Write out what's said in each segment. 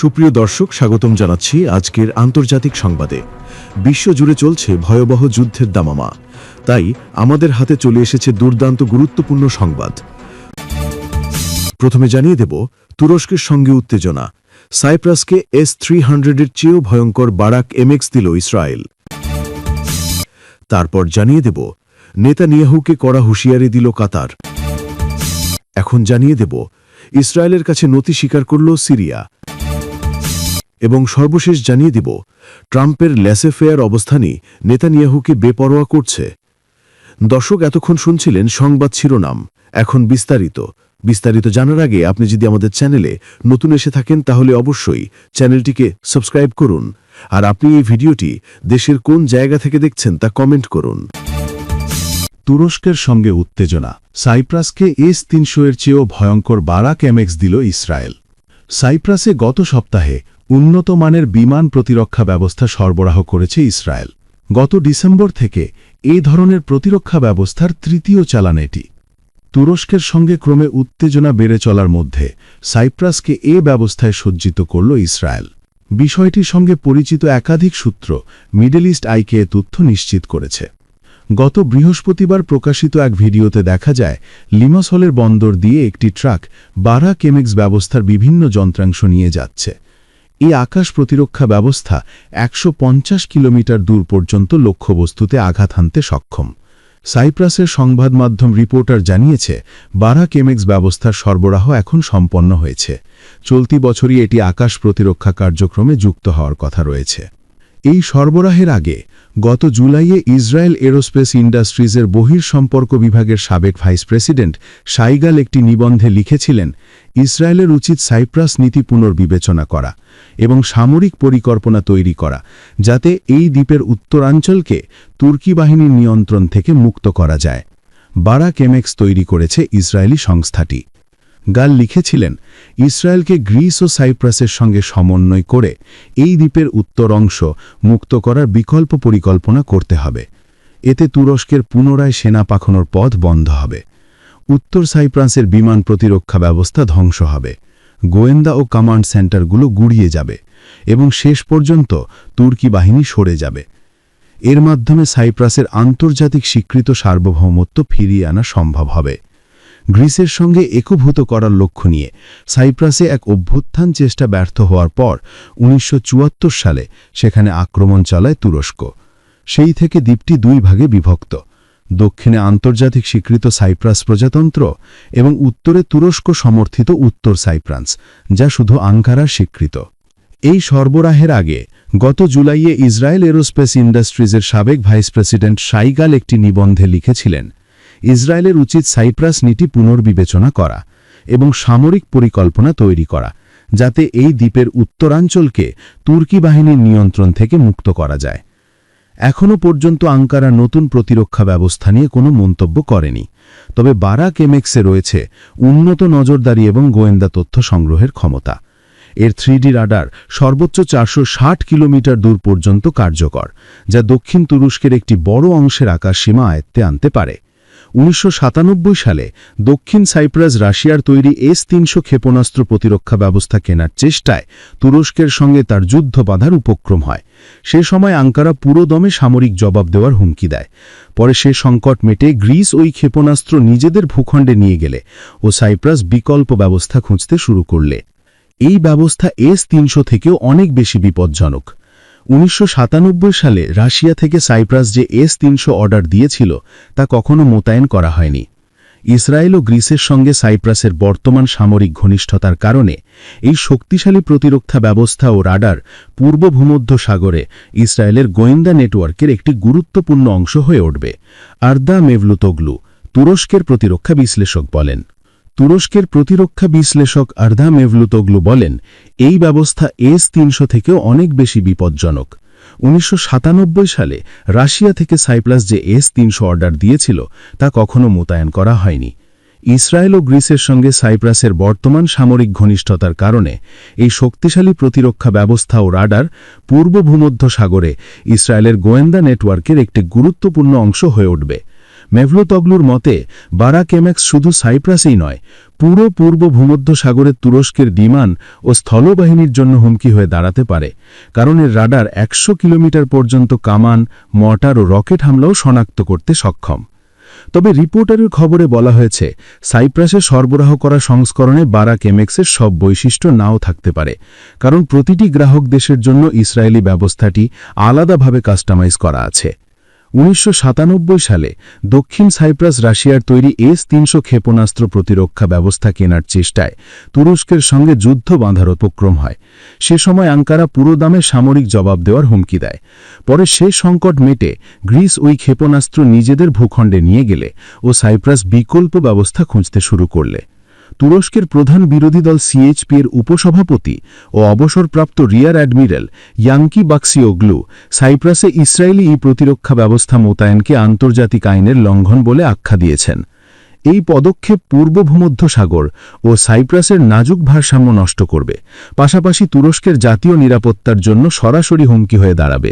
সুপ্রিয় দর্শক, স্বাগতম জানাচ্ছি আজকের আন্তর্জাতিক সংবাদে। বিশ্বজুড়ে চলছে ভয়াবহ যুদ্ধের দামামা, তাই আমাদের হাতে চলে এসেছে দুর্দান্ত গুরুত্বপূর্ণ সংবাদ। প্রথমে জানিয়ে দেব তুরস্কের সঙ্গে উত্তেজনা। সাইপ্রাসকে S-300-এর চেয়েও ভয়ঙ্কর বারাক MX দিল ইসরায়েল। তারপর জানিয়ে দেব নেতানিয়াহুকে কড়া হুঁশিয়ারি দিল কাতার। এখন জানিয়ে দেব ইসরায়েলের কাছে নতি স্বীকার করল সিরিয়া। এবং সর্বশেষ জানিয়ে দেব ট্রাম্পের ল্যাসে-ফেয়ার অবস্থানই নেতানিয়াহুকে বেপরোয়া করছে। দর্শক, এতক্ষণ শুনছিলেন সংবাদ শিরোনাম, এখন বিস্তারিত জানার আগে আপনি যদি আমাদের চ্যানেলে নতুন এসে থাকেন তাহলে অবশ্যই চ্যানেলটিকে সাবস্ক্রাইব করুন, আর আপনি এই ভিডিওটি দেশের কোন জায়গা থেকে দেখছেন তা কমেন্ট করুন। তুরস্কের সঙ্গে উত্তেজনা। সাইপ্রাসকে S-300-এর চেয়েও ভয়ঙ্কর বারাক MX দিল ইসরায়েল। সাইপ্রাসে গত সপ্তাহে উন্নত মানের বিমান প্রতিরক্ষা ব্যবস্থা সরবরাহ করেছে ইসরায়েল। গত ডিসেম্বর থেকে এই ধরনের প্রতিরক্ষা ব্যবস্থার তৃতীয় চালান এটি। তুরস্কের সঙ্গে ক্রমে উত্তেজনা বেড়ে চলার মধ্যে সাইপ্রাসকে এ ব্যবস্থায় সজ্জিত করল ইসরায়েল। বিষয়টির সঙ্গে পরিচিত একাধিক সূত্র মিডল ইস্ট আইকে তথ্য নিশ্চিত করেছে। গত বৃহস্পতিবার প্রকাশিত এক ভিডিওতে দেখা যায় লিমাসলের বন্দর দিয়ে একটি ট্রাক বারাক MX ব্যবস্থার বিভিন্ন যন্ত্রাংশ নিয়ে যাচ্ছে। এই আকাশ প্রতিরক্ষা ব্যবস্থা 150 কিলোমিটার দূর পর্যন্ত লক্ষ্যবস্তুতে আঘাত হানতে সক্ষম। সাইপ্রাসের সংবাদ মাধ্যম রিপোর্টার জানিয়েছে বারাক MX ব্যবস্থার সরবরাহ এখন সম্পন্ন হয়েছে। চলতি বছরই এটি আকাশ প্রতিরক্ষা কার্যক্রমে যুক্ত হওয়ার কথা রয়েছে। এই সরবরাহের আগে গত জুলাইয়ে ইসরায়েল এরোস্পেস ইন্ডাস্ট্রিজের বহির্সম্পর্ক বিভাগের সাবেক ভাইস প্রেসিডেন্ট শাইগাল একটি নিবন্ধে লিখেছিলেন, ইসরায়েলের উচিত সাইপ্রাস নীতি পুনর্বিবেচনা করা এবং সামরিক পরিকল্পনা তৈরি করা, যাতে এই দ্বীপের উত্তরাঞ্চলকে তুর্কি বাহিনীর নিয়ন্ত্রণ থেকে মুক্ত করা যায়। বারাক MX তৈরি করেছে ইসরায়েলি সংস্থাটি। গাল লিখেছিলেন, ইসরায়েলকে গ্রিস ও সাইপ্রাসের সঙ্গে সমন্বয় করে এই দ্বীপের উত্তর অংশ মুক্ত করার বিকল্প পরিকল্পনা করতে হবে। এতে তুরস্কের পুনরায় সেনা পাঠানোর পথ বন্ধ হবে। উত্তর সাইপ্রাসের বিমান প্রতিরক্ষা ব্যবস্থা ধ্বংস হবে, গোয়েন্দা ও কমান্ড সেন্টারগুলো গুড়িয়ে যাবে এবং শেষ পর্যন্ত তুর্কি বাহিনী সরে যাবে। এর মাধ্যমে সাইপ্রাসের আন্তর্জাতিক স্বীকৃত সার্বভৌমত্ব ফিরিয়ে আনা সম্ভব হবে। গ্রিসের সঙ্গে একীভূত করার লক্ষ্য নিয়ে সাইপ্রাসে এক অভ্যুত্থান চেষ্টা ব্যর্থ হওয়ার পর 1974 সালে সেখানে আক্রমণ চালায় তুরস্ক। সেই থেকে দ্বীপটি দুই ভাগে বিভক্ত, দক্ষিণে আন্তর্জাতিক স্বীকৃত সাইপ্রাস প্রজাতন্ত্র এবং উত্তরে তুরস্ক সমর্থিত উত্তর সাইপ্রাস, যা শুধু আঙ্কারার স্বীকৃত। এই সরবরাহের আগে গত জুলাইয়ে ইসরায়েল এরোস্পেস ইন্ডাস্ট্রিজের সাবেক ভাইস প্রেসিডেন্ট শাইগাল একটি নিবন্ধে লিখেছিলেন, ইসরায়েলের উচিত সাইপ্রাস নীতি পুনর্বিবেচনা করা এবং সামরিক পরিকল্পনা তৈরি করা, যাতে এই দ্বীপের উত্তরাঞ্চলকে তুর্কি বাহিনীর নিয়ন্ত্রণ থেকে মুক্ত করা যায়। এখনও পর্যন্ত আঙ্কারা নতুন প্রতিরক্ষা ব্যবস্থা নিয়ে কোনো মন্তব্য করেনি, তবে বারাক MX-এ রয়েছে উন্নত নজরদারি এবং গোয়েন্দা তথ্য সংগ্রহের ক্ষমতা। এর 3D রাডার সর্বোচ্চ 460 কিলোমিটার দূর পর্যন্ত কার্যকর, যা দক্ষিণ তুরস্কের একটি বড় অংশের আকাশসীমা আয়ত্তে আনতে পারে। 1997 সালে দক্ষিণ সাইপ্রাস রাশিয়ার তৈরি S-300 ক্ষেপণাস্ত্র প্রতিরক্ষা ব্যবস্থা কেনার চেষ্টায় তুরস্কের সঙ্গে তার যুদ্ধ বাঁধার উপক্রম হয়। সে সময় আঙ্কারা পুরোদমে সামরিক জবাব দেওয়ার হুমকি দেয়। পরে সে সংকট মেটে গ্রিস ওই ক্ষেপণাস্ত্র নিজেদের ভূখণ্ডে নিয়ে গেলে ও সাইপ্রাস বিকল্প ব্যবস্থা খুঁজতে শুরু করলে। এই ব্যবস্থা S-300 থেকেও অনেক বেশি বিপজ্জনক। 1997 সালে রাশিয়া থেকে সাইপ্রাস যে S-300 অর্ডার দিয়েছিল তা কখনো মোতায়েন করা হয়নি। ইসরায়েল ও গ্রিসের সঙ্গে সাইপ্রাসের বর্তমান সামরিক ঘনিষ্ঠতার কারণে এই শক্তিশালী প্রতিরক্ষা ব্যবস্থা ও রাডার পূর্ব ভূমধ্য সাগরে ইসরায়েলের গোয়েন্দা নেটওয়ার্কের একটি গুরুত্বপূর্ণ অংশ হয়ে উঠবে। আরদা মেভলুতোগলু, তুরস্কের প্রতিরক্ষা বিশ্লেষক বলেন। তুরস্কের প্রতিরক্ষা বিশ্লেষক আরদা মেভলুতোগলু বলেন, এই ব্যবস্থা S-300 থেকেও অনেক বেশি বিপজ্জনক। 1997 সালে রাশিয়া থেকে সাইপ্রাস যে S-300 অর্ডার দিয়েছিল তা কখনো মোতায়েন করা হয়নি। ইসরায়েল ও গ্রিসের সঙ্গে সাইপ্রাসের বর্তমান সামরিক ঘনিষ্ঠতার কারণে এই শক্তিশালী প্রতিরক্ষা ব্যবস্থা ও রাডার পূর্ব ভূমধ্য সাগরে ইসরায়েলের গোয়েন্দা নেটওয়ার্কের একটি গুরুত্বপূর্ণ অংশ হয়ে উঠবে। মেভলোতগলুর মতে বারাক এমএক্স শুধু সাইপ্রাসেই নয়, পুরো পূর্ব ভূমধ্য সাগরের তুরস্কের বিমান ও স্থলবাহিনীর জন্য হুমকি হয়ে দাঁড়াতে পারে, কারণ এর রাডার 100 কিলোমিটার পর্যন্ত কামান, মর্টার ও রকেট হামলাও শনাক্ত করতে সক্ষম। তবে রিপোর্টারের খবরে বলা হয়েছে, সাইপ্রাসে সরবরাহ করা সংস্করণে বারাক এমএক্সের সব বৈশিষ্ট্য নাও থাকতে পারে, কারণ প্রতিটি গ্রাহক দেশের জন্য ইসরায়েলি ব্যবস্থাটি আলাদাভাবে কাস্টমাইজ করা আছে। 1997 সালে দক্ষিণ সাইপ্রাস রাশিয়ার তৈরি S-300 ক্ষেপণাস্ত্র প্রতিরক্ষা ব্যবস্থা কেনার চেষ্টায় তুরস্কের সঙ্গে যুদ্ধ বাঁধার উপক্রম হয়। সে সময় আঙ্কারা পুরো দামে সামরিক জবাব দেওয়ার হুমকি দেয়। পরে সে সংকট মেটে গ্রিস ওই ক্ষেপণাস্ত্র নিজেদের ভূখণ্ডে নিয়ে গেলে ও সাইপ্রাস বিকল্প ব্যবস্থা খুঁজতে শুরু করলে। তুরস্কের প্রধান বিরোধী দল সিএইচপি এর উপসভাপতি ও অবসরপ্রাপ্ত রিয়ার অ্যাডমিরাল ইয়াঙ্কি বাক্সিওগ্লু সাইপ্রাসে ইসরায়েলি প্রতিরক্ষা ব্যবস্থা মোতায়েনকে আন্তর্জাতিক আইনের লঙ্ঘন বলে আখ্যা দিয়েছেন। এই পদক্ষেপ পূর্ব ভূমধ্য সাগর ও সাইপ্রাসের নাজুক ভারসাম্য নষ্ট করবে, পাশাপাশি তুরস্কের জাতীয় নিরাপত্তার জন্য সরাসরি হুমকি হয়ে দাঁড়াবে।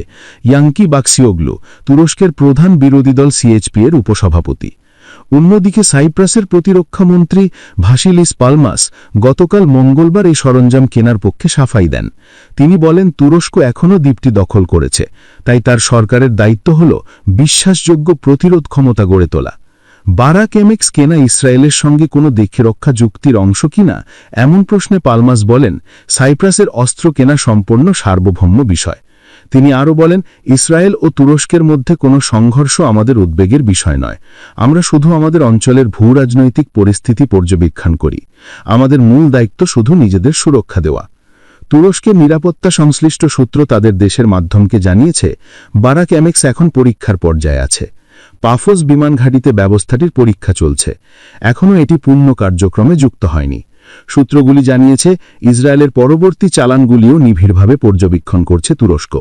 ইয়াঙ্কি বাক্সিওগ্লু তুরস্কের প্রধান বিরোধী দল সিএইচপি এর উপসভাপতি। অন্যদিকে সাইপ্রাসের প্রতিরক্ষামন্ত্রী ভাসিলিস পালমাস গতকাল মঙ্গলবার এই সরঞ্জাম কেনার পক্ষে সাফাই দেন। তিনি বলেন, তুরস্ক এখনও দ্বীপটি দখল করেছে, তাই তার সরকারের দায়িত্ব হল বিশ্বাসযোগ্য প্রতিরোধ ক্ষমতা গড়ে তোলা। বারাক এমএক্স কেনা ইসরায়েলের সঙ্গে কোনো দেশরক্ষা চুক্তির অংশ কিনা এমন প্রশ্নে পালমাস বলেন, সাইপ্রাসের অস্ত্র কেনা সম্পূর্ণ সার্বভৌম বিষয়। তিনি আরও বলেন, ইসরায়েল ও তুরস্কের মধ্যে কোনো সংঘর্ষ আমাদের উদ্বেগের বিষয় নয়। আমরা শুধু আমাদের অঞ্চলের ভূরাজনৈতিক পরিস্থিতি পর্যবেক্ষণ করি। আমাদের মূল দায়িত্ব শুধু নিজেদের সুরক্ষা দেওয়া। তুরস্কের নিরাপত্তা সংশ্লিষ্ট সূত্র তাদের দেশের মাধ্যমকে জানিয়েছে, বারাক এমএক্স এখন পরীক্ষার পর্যায়ে আছে। পাফোস বিমান ঘাঁটিতে ব্যবস্থাটির পরীক্ষা চলছে। এখনও এটি পূর্ণ কার্যক্রমে যুক্ত হয়নি। সূত্রগুলি জানিয়েছে, ইসরায়েলের পরবর্তী চালানগুলিও নিবিড়ভাবে পর্যবেক্ষণ করছে তুরস্ক।